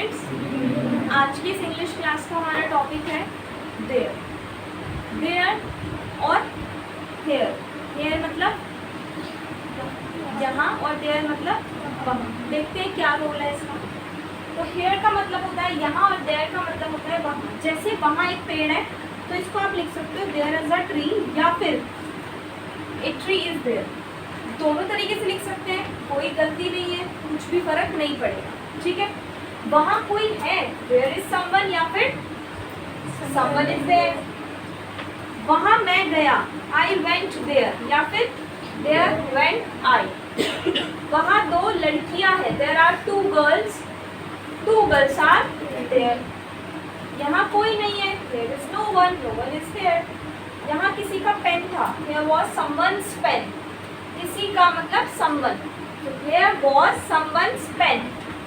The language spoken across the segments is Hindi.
स्टूडेंट्स, आज की इस इंग्लिश क्लास का हमारा टॉपिक है देयर। देयर और हेयर। हेयर मतलब यहाँ और देयर मतलब वहाँ। देखते हैं क्या रोल है इसका। तो हेयर का मतलब होता है यहाँ और देयर का मतलब होता है वहाँ। जैसे वहाँ एक पेड़ है तो इसको आप लिख सकते हो देयर इज अ ट्री, या फिर ए ट्री इज देयर। दोनों तरीके से लिख सकते हैं, कोई गलती नहीं है, कुछ भी फर्क नहीं पड़ेगा, ठीक है। वहाँ कोई है, देयर इज समवन, या फिर समवन इज देयर। वहाँ मैं गया, आई वेंट देयर, या फिर देयर वेंट आई। वहाँ दो लड़कियां हैं, there are two girls are there. यहाँ कोई नहीं है, there is no one is there. यहाँ किसी का पेन था, देयर वाज समवन्स पेन। किसी का मतलब समवन, तो देयर वाज समवन्स पेन,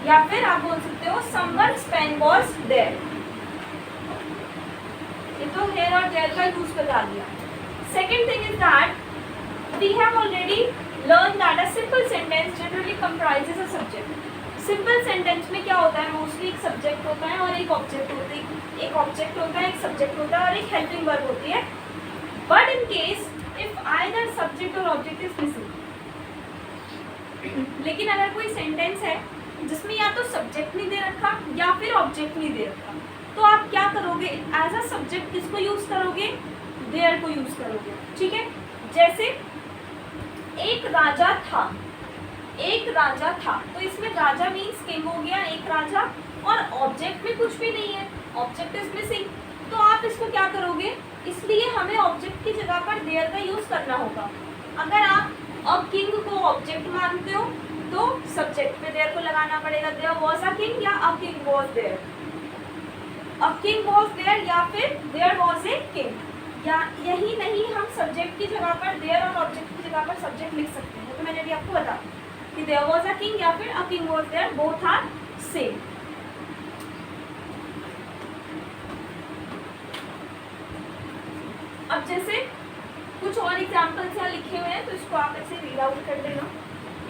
या फिर आप बोल सकते हो समवन्स पेन वाज देयर। ये तो हेयर और देयर का यूज बता दिया। Second thing is that we have already learn that a simple sentence generally comprises a subject. Simple sentence में क्या होता है, मोस्टली एक सब्जेक्ट होता है और एक ऑब्जेक्ट होती है। एक ऑब्जेक्ट होता है, एक सब्जेक्ट होता है और एक हेल्पिंग वर्ब होती है। But in case if either subject और ऑब्जेक्ट इज मिसिंग, लेकिन अगर कोई सेंटेंस है जिसमें या तो सब्जेक्ट नहीं दे रखा या फिर ऑब्जेक्ट नहीं दे रखा, तो आप क्या करोगे, एज अ सब्जेक्ट किसको यूज करोगे, देयर को यूज करोगे, ठीक है। जैसे एक राजा था, तो इसमें राजा मीन्स किंग हो गया, एक राजा, और ऑब्जेक्ट में कुछ भी नहीं है, ऑब्जेक्ट इज मिसिंग। तो आप इसको क्या करोगे, इसलिए हमें ऑब्जेक्ट की जगह पर देयर का यूज करना होगा। अगर आप अब किंग को ऑब्जेक्ट मानते हो तो सब्जेक्ट में देयर को लगाना पड़ेगा। देयर वाज अ किंग या a king was there, a king was there या फिर देयर वाज ए किंग। या यही नहीं, हम सब्जेक्ट की जगह पर देयर और ऑब्जेक्ट की जगह पर सब्जेक्ट लिख सकते हैं। तो मैंने अभी आपको बताया कि देयर वाज अ किंग या फिर a king was there, both are same. अब जैसे कुछ और एग्जाम्पल्स यहाँ लिखे हुए हैं, तो इसको आप ऐसे रीड आउट कर देना।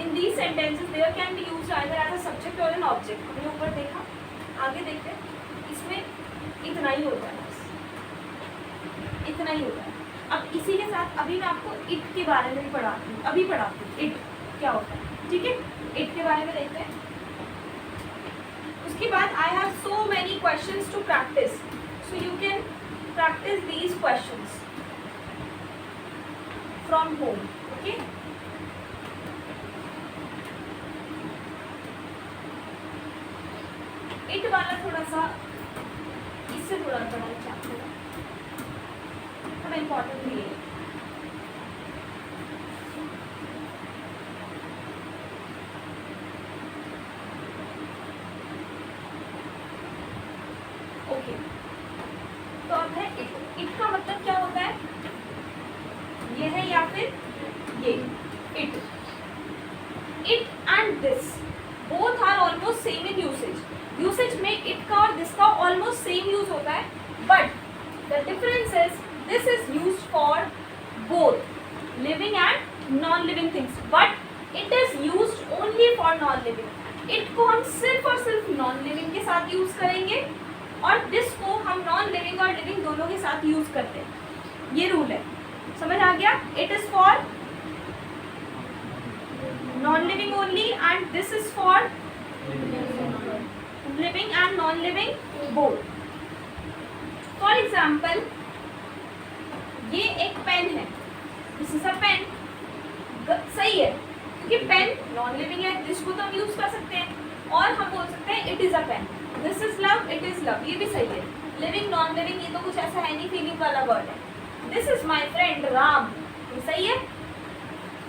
In these sentences there can be used either as a subject और एन ऑब्जेक्ट। हमने ऊपर देखा, आगे देखते हैं। इसमें इतना ही होता है, बस इतना ही होता है। अब इसी के साथ अभी मैं आपको इट के बारे में भी पढ़ाती हूँ, इट क्या होता है, ठीक है। इट के बारे में देखते हैं। उसके बाद I have so many questions to practice, so you can practice these questions from home, okay? It वाला थोड़ा सा इससे थोड़ा बड़ा चैप्टर है, थोड़ा इम्पोर्टेंट भी है। ओके, तो अब है इट। इट का मतलब क्या होता है, ये है या फिर ये। It and this both are almost same in usage में इट का और दिस का ऑलमोस्ट सेम यूज होता है, but the difference is this is used for both living and non living things, but it is used only for non living. It को हम सिर्फ और सिर्फ नॉन लिविंग के साथ यूज करेंगे और दिस को हम नॉन लिविंग और लिविंग दोनों के साथ यूज करते हैं। ये रूल है, समझ आ गया। It is for non living only and this is for living and non living both. For example, ये एक पेन है, दिस इज अ पेन, सही है, क्योंकि पेन नॉन लिविंग है, दिस को तो हम यूज कर सकते हैं। और हम बोल सकते हैं it is a pen, this is love, it is love, ये भी सही है। लिविंग नॉन लिविंग ये तो कुछ ऐसा है नहीं, फीलिंग वाला वर्ड है। This is my friend Ram, ये सही है।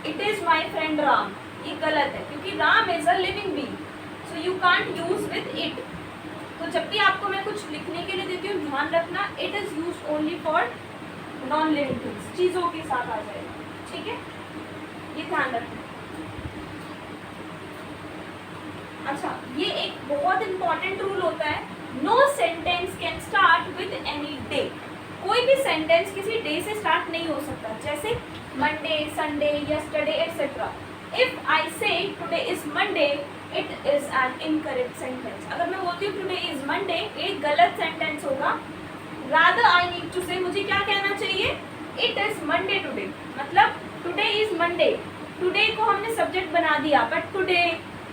It is my friend Ram, ये गलत है, क्योंकि Ram is a living being, so you can't use with it. तो जब भी आपको मैं कुछ लिखने के लिए देती हूँ, ध्यान रखना it is use only for non living things, चीजों के साथ आ जाएगा, ठीक है, ये ध्यान रखना। अच्छा, ये एक बहुत इंपॉर्टेंट रूल होता है, no sentence can start with any day. कोई भी सेंटेंस किसी डे से स्टार्ट नहीं हो सकता, जैसे Monday, Sunday, yesterday, etcetera. If I say today is Monday, it is an incorrect sentence. अगर मैं बोलती हूँ टुडे इज मंडे, एक गलत सेंटेंस होगा। रादर आई नीड टू से, मुझे क्या कहना चाहिए, इट इज मंडे टुडे, मतलब टुडे इज मंडे। टुडे को हमने सब्जेक्ट बना दिया, but today,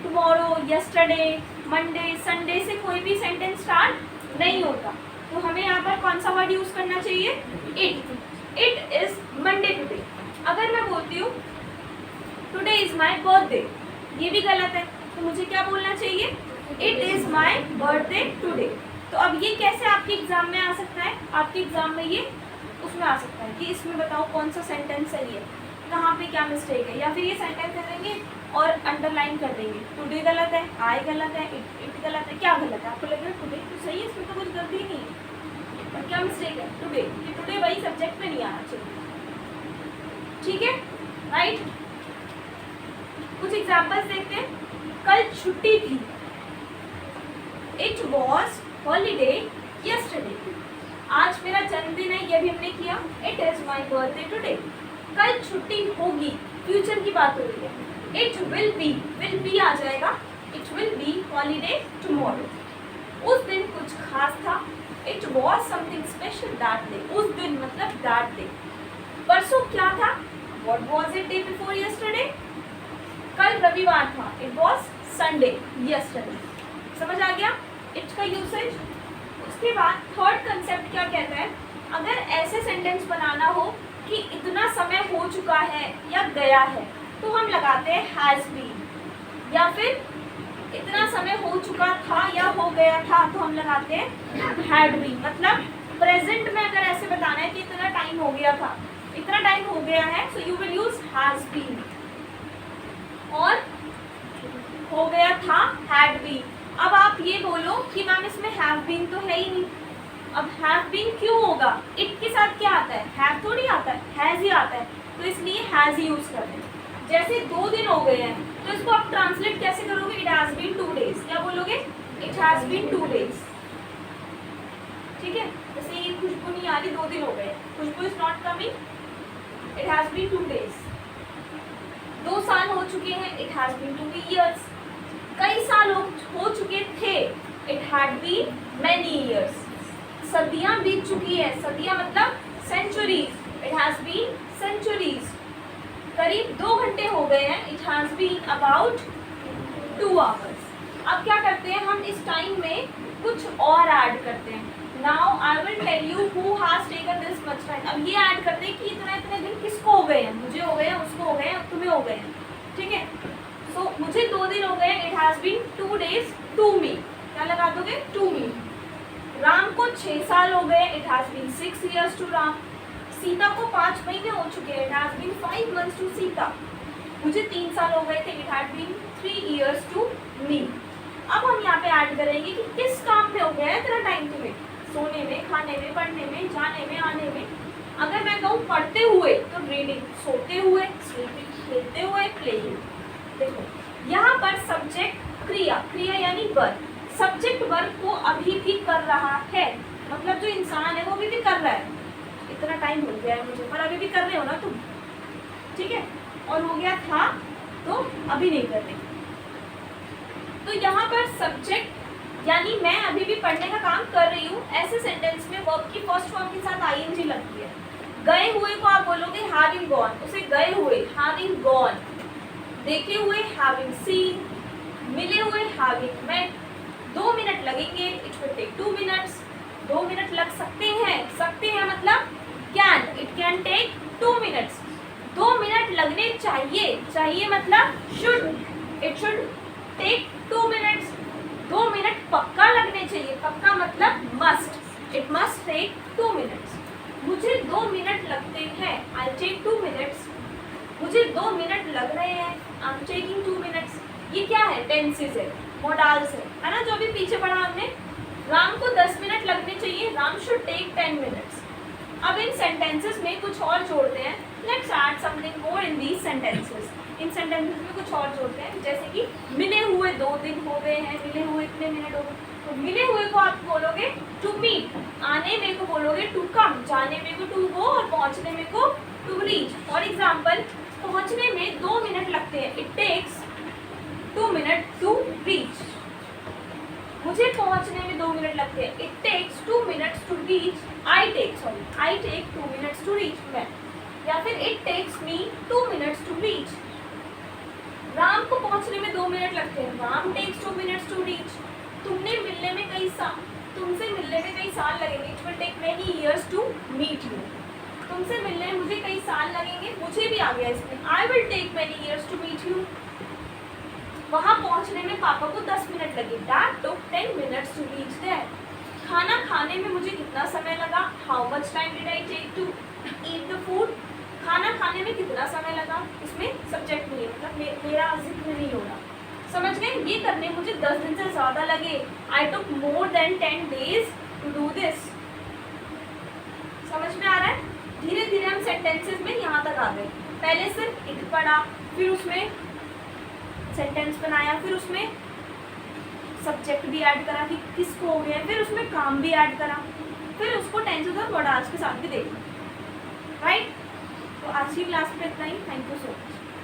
tomorrow, yesterday, Monday, Sunday से कोई भी सेंटेंस स्टार्ट नहीं होता। तो हमें यहाँ पर कौन सा वर्ड यूज करना चाहिए, इट इज मंडे टुडे। अगर मैं बोलती हूँ टुडे इज माई बर्थडे, ये भी गलत है, तो मुझे क्या बोलना चाहिए, it is my birthday today. तो अब ये कैसे आपके एग्जाम में आ सकता है, आपके एग्जाम में ये उसमें आ सकता है कि इसमें बताओ कौन सा सेंटेंस सही है, कहाँ पे क्या मिस्टेक है, या फिर ये सेंटेंस दे देंगे और अंडरलाइन कर देंगे, टुडे गलत है, आई गलत है, इट गलत है, क्या गलत है, आपको लगेगा टुडे तो सही है, इसमें तो कुछ गलती नहीं है, और क्या मिस्टेक है, टुडे, कि टुडे वही सब्जेक्ट में नहीं आना चाहिए। ठीक है, राइट। कुछ एग्जाम्पल्स देखते हैं। कल छुट्टी थी, इट वॉज हॉलीडे यस्टरडे। आज मेरा जन्मदिन है, ये भी हमने किया, it is my birthday today. कल छुट्टी होगी, फ्यूचर की बात हो रही है, इट विल बी आ जाएगा, it will be holiday tomorrow. उस दिन कुछ खास था, it was something special that day. उस दिन मतलब दैट डे। परसों क्या था, what was it day before yesterday. कल रविवार था, इट वॉज संडे यस्टरडे। समझ आ गया इट का यूसेज। उसके बाद थर्ड कंसेप्ट क्या कहता है, अगर ऐसे सेंटेंस बनाना हो कि इतना समय हो चुका है या गया है, तो हम लगाते हैं हैज बीन, या फिर इतना समय हो चुका था या हो गया था तो हम लगाते हैं हैड बीन। मतलब प्रेजेंट में अगर ऐसे बताना है कि इतना टाइम हो गया था, इतना टाइम हो गया है, so you will use has been. और हो गया था हैड बीन। अब आप ये बोलो कि मैम इसमें हैव बीन तो है ही नहीं, अब हैव बीन क्यों होगा, इट के साथ क्या आता है, हैव थोड़ी आता है, हैज ही आता है, तो इसलिए हैज ही यूज करते हैं। जैसे 2 दिन हो गए हैं, तो इसको आप ट्रांसलेट कैसे करोगे, इट हैज बीन 2 days, क्या बोलोगे, इट हैज बीन 2 days। ठीक है, जैसे ये खुशबू नहीं आ रही, 2 दिन हो गए, Khushboo is not coming, it has been 2 days। 2 साल हो चुके हैं, इट हैज बीन 2 years। कई साल हो चुके थे, it had been many years. सदियां बीत चुकी है, सदियां मतलब centuries, it has been centuries. करीब 2 घंटे हो गए हैं, it has been about 2 hours। अब क्या करते हैं, हम इस टाइम में कुछ और ऐड करते हैं। Now I will tell you who has taken this much time. अब ये ऐड करते हैं कि इतना इतने दिन किसको हो गए हैं, मुझे हो गए हैं, उसको हो गए हैं, तुम्हें हो गए हैं। ठीक है, सो मुझे 2 दिन हो गए, it has been 2 days to me, क्या लगा दोगे, टू मी। राम को 6 साल हो गए, it has been 6 years to Ram. Sita को 5 महीने हो चुके हैं, it has been 5 months to Sita. मुझे 3 साल हो गए थे, it had been 3 years to me. अब हम यहाँ पे ऐड करेंगे कि किस काम में हो गया है इतना टाइम तुम्हें, सोने में, खाने में, पढ़ने में, जाने में, आने में। अगर मैं कहूँ पढ़ते हुए तो रीडिंग, सोते हुए स्लीपिंग, खेलते हुए प्लेइंग। देखो यहाँ पर सब्जेक्ट क्रिया, क्रिया यानी वर्ब, सब्जेक्ट वर्ब को अभी भी कर रहा है, मतलब जो इंसान है वो अभी भी कर रहा है। इतना टाइम हो गया है मुझे, पर अभी भी कर रहे हो ना तुम, ठीक है। और हो गया था तो अभी नहीं कर रहे। तो यहाँ पर सब्जेक्ट यानी मैं अभी भी पढ़ने का काम कर रही हूँ, ऐसे सेंटेंस में वर्ब की फर्स्ट फॉर्म के साथ आईएनजी लगती है। गए हुए को आप बोलोगे हैविंग गॉन, उसे गए हुए हैविंग गॉन, देखे हुए हैविंग सीन, मिले हुए हैविंग मेट। 2 मिनट लगेंगे, it will take 2 minutes। 2 minute लग सकते हैं मतलब can, it can take 2 minutes। 2 minute लगने चाहिए मतलब should, it should take 2 minutes। 2 minute पक्का लगने चाहिए, पक्का मतलब must, it must take 2 minutes। मुझे 2 मिनट लगते हैं, आई टेक 2 minutes। मुझे 2 मिनट लग रहे हैं, आई एम टेकिंग 2 minutes। ये क्या है, टेंसेस है, मोडाल्स है ना, जो भी पीछे पढ़ा हमने। राम को 10 मिनट लगने चाहिए, राम शुड टेक 10 minutes। अब इन सेंटेंसेस में कुछ और जोड़ते हैं, let's add something more in these sentences. In sentences में कुछ और जोड़ते हैं, जैसे कि मिले हुए 2 दिन हो गए हैं, मिले हुए इतने मिनट हो गए। तो मिले हुए को आप बोलोगे टू मीट, आने में को बोलोगे टू कम, जाने में को टू गो, और पहुंचने में को टू रीच। फॉर एग्जाम्पल, पहुंचने में 2 मिनट लगते हैं, इट टेक्स 2 minutes टू पहुंचने में 2 मिनट लगते हैं. It takes 2 minutes to reach. I take 2 minutes to reach. मैं, या फिर it takes me 2 minutes to reach. Ram को पहुंचने में 2 मिनट लगते हैं. Ram takes 2 minutes to reach. तुमसे मिलने में कई साल लगेंगे. It will take many years to meet you. तुमसे मिलने में मुझे कई साल लगेंगे. मुझे भी आ गया इसमें. I will take many years to meet you. वहाँ पहुँचने में पापा को 10 मिनट लगे. Dad took 10 minutes to reach there. खाना खाने में मुझे कितना समय लगा. How much time did I take to eat the food? खाना खाने में कितना समय लगा. इसमें सब्जेक्ट नहीं है, मतलब मेरा जिक्र नहीं हो रहा. समझ गए. ये करने मुझे 10 दिन से ज़्यादा लगे. I took more than 10 days to do this. समझ में आ रहा है. धीरे धीरे हम सेंटेंसेस में यहाँ तक आ गए. पहले सिर्फ इट पढ़ा, फिर उसमें सेंटेंस बनाया, फिर उसमें सब्जेक्ट भी ऐड करा कि किसको हो गया, फिर उसमें काम भी ऐड करा, फिर उसको टेंसेस और वर्ड आज के साथ भी देखा. राइट. तो आज की क्लास में इतना ही. Thank you so much.